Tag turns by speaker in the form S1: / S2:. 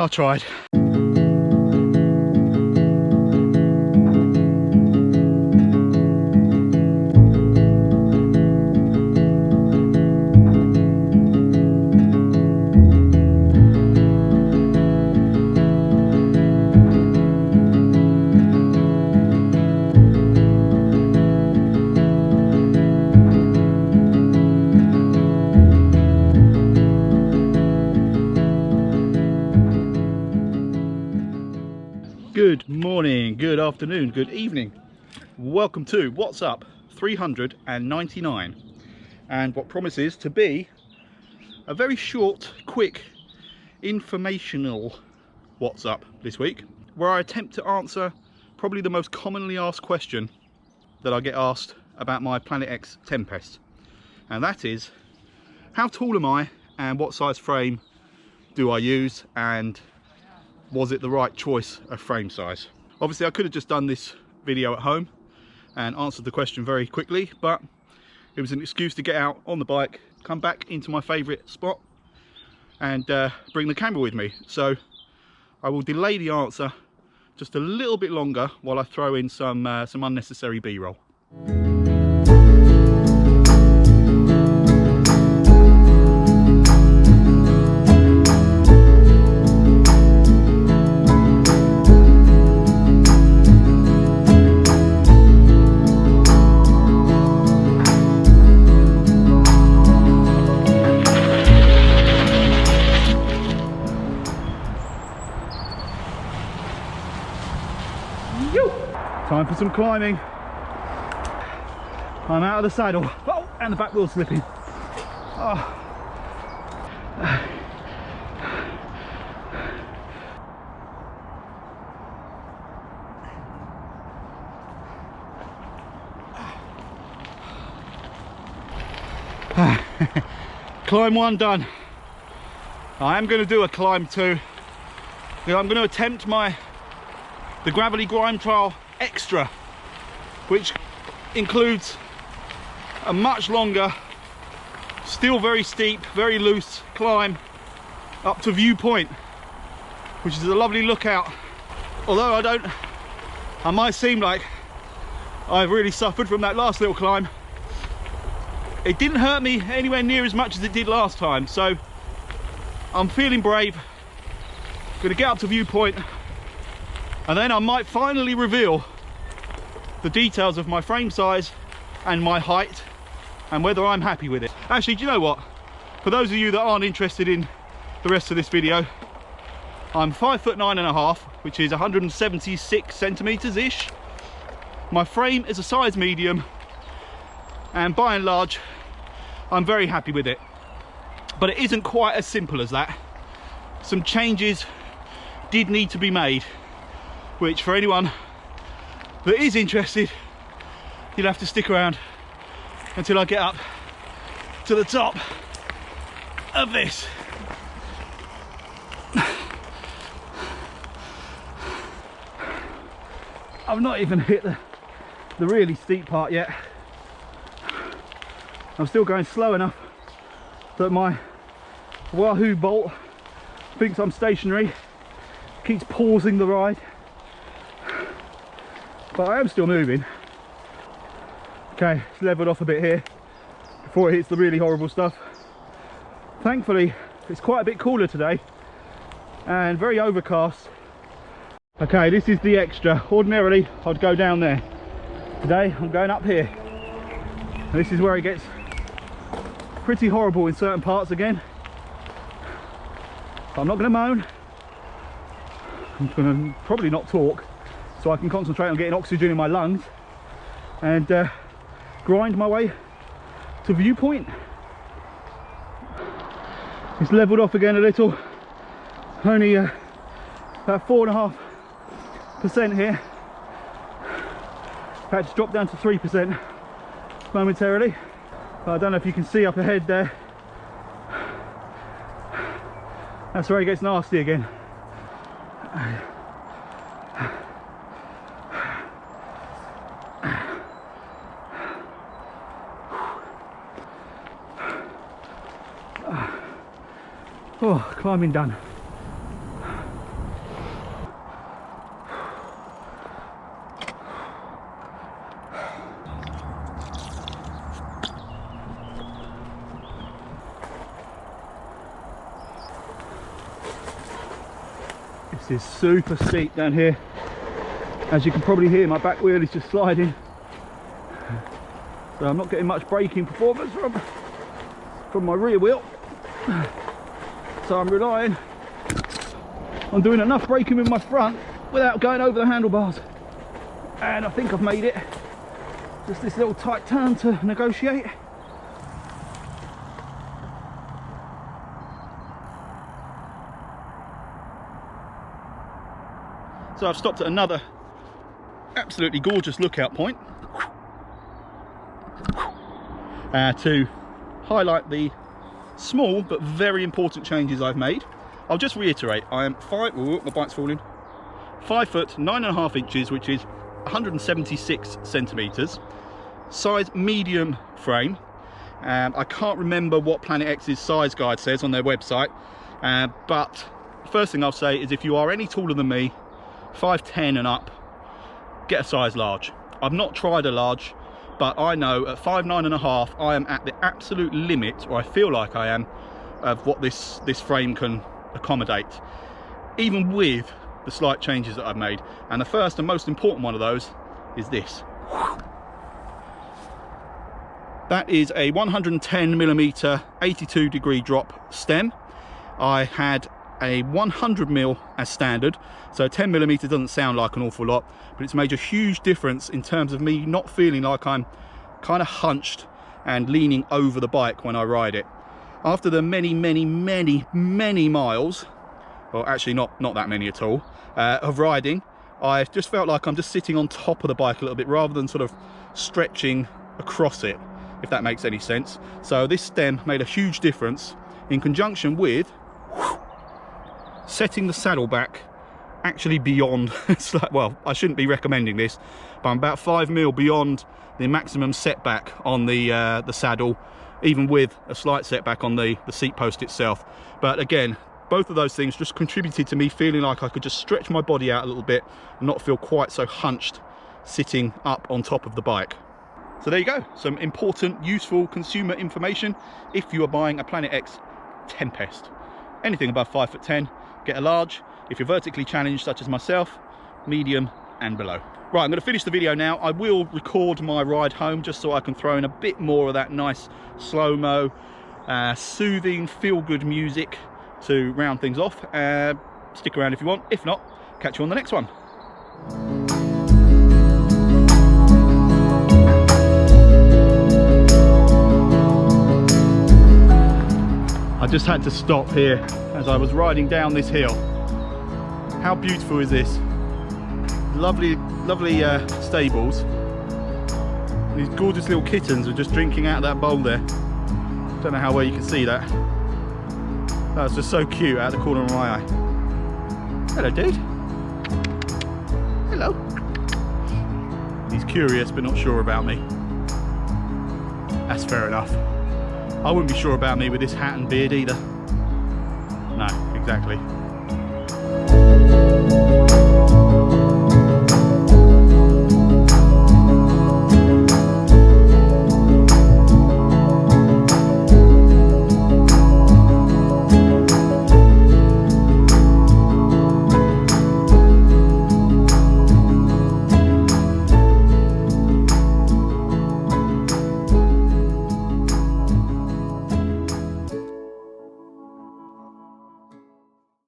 S1: I tried. Good morning, good afternoon, good evening. Welcome to What's Up 399 and what promises to be a very short, quick, informational What's Up this week, where I attempt to answer probably the most commonly asked question that I get asked about my Planet X Tempest, and that is, how tall am I and what size frame do I use, and was it the right choice of frame size? Obviously I could have just done this video at home and answered the question very quickly, but it was an excuse to get out on the bike, come back into my favourite spot and bring the camera with me. So I will delay the answer just a little bit longer while I throw in some unnecessary B-roll. Time for some climbing. I'm out of the saddle. Oh, and the back wheel's slipping. Oh. Climb 1 done. I am going to do a climb 2. I'm going to attempt the Gravelly Grime Trail Extra, which includes a much longer, still very steep, very loose climb up to Viewpoint, which is a lovely lookout. Although I might seem like I've really suffered from that last little climb, it didn't hurt me anywhere near as much as it did last time, so I'm feeling brave. I'm gonna get up to Viewpoint, and then I might finally reveal the details of my frame size and my height and whether I'm happy with it. Actually, do you know what? For those of you that aren't interested in the rest of this video, I'm 5'9½", which is 176 centimeters ish. My frame is a size medium, and by and large, I'm very happy with it. But it isn't quite as simple as that. Some changes did need to be made, which for anyone that is interested, you'll have to stick around until I get up to the top of this. I've not even hit the really steep part yet. I'm still going slow enough that my Wahoo bolt thinks I'm stationary, keeps pausing the ride. But I am still moving. Okay, it's leveled off a bit here before it hits the really horrible stuff. Thankfully, it's quite a bit cooler today and very overcast. Okay, this is the extra. Ordinarily, I'd go down there. Today, I'm going up here. And this is where it gets pretty horrible in certain parts again. So I'm not going to moan. I'm going to probably not talk, so I can concentrate on getting oxygen in my lungs and grind my way to Viewpoint. It's leveled off again a little, only about 4.5% here. In fact, it's dropped down to 3% momentarily, but I don't know if you can see up ahead there. That's where it gets nasty again. Oh, climbing done. is super steep down here. As you can probably hear, my back wheel is just sliding. So I'm not getting much braking performance from my rear wheel. So I'm relying on doing enough braking with my front without going over the handlebars. And I think I've made it. Just this little tight turn to negotiate. So I've stopped at another absolutely gorgeous lookout point to highlight the small but very important changes I've made. I'll just reiterate, I am my bike's falling, 5 foot 9.5 inches, which is 176 centimeters, size medium frame. I can't remember what Planet X's size guide says on their website, but first thing I'll say is if you are any taller than me, 5'10" and up, get a size large. I've not tried a large, but I know at 5'9.5" I am at the absolute limit, or I feel like I am, of what this frame can accommodate, even with the slight changes that I've made. And the first and most important one of those is this. That is a 110mm 82-degree drop stem. I had a 100mm as standard, so 10mm doesn't sound like an awful lot, but it's made a huge difference in terms of me not feeling like I'm kind of hunched and leaning over the bike when I ride it. After the many miles, well actually not that many at all, of riding, I just felt like I'm just sitting on top of the bike a little bit rather than sort of stretching across it, if that makes any sense. So this stem made a huge difference, in conjunction with setting the saddle back actually beyond, well, I shouldn't be recommending this, but I'm about 5mm beyond the maximum setback on the saddle, even with a slight setback on the seat post itself. But again, both of those things just contributed to me feeling like I could just stretch my body out a little bit and not feel quite so hunched sitting up on top of the bike. So there you go, some important, useful consumer information if you are buying a Planet X Tempest. Anything above 5'10", get a large. If you're vertically challenged, such as myself, medium and below. Right, I'm going to finish the video now. I will record my ride home just so I can throw in a bit more of that nice slow-mo, soothing, feel-good music to round things off. Stick around if you want. If not, catch you on the next one. I just had to stop here as I was riding down this hill. How beautiful is this? Lovely stables. These gorgeous little kittens are just drinking out of that bowl there. Don't know how well you can see that. That was just so cute out of the corner of my eye. Hello, dude. Hello. He's curious but not sure about me. That's fair enough. I wouldn't be sure about me with this hat and beard either. No, exactly.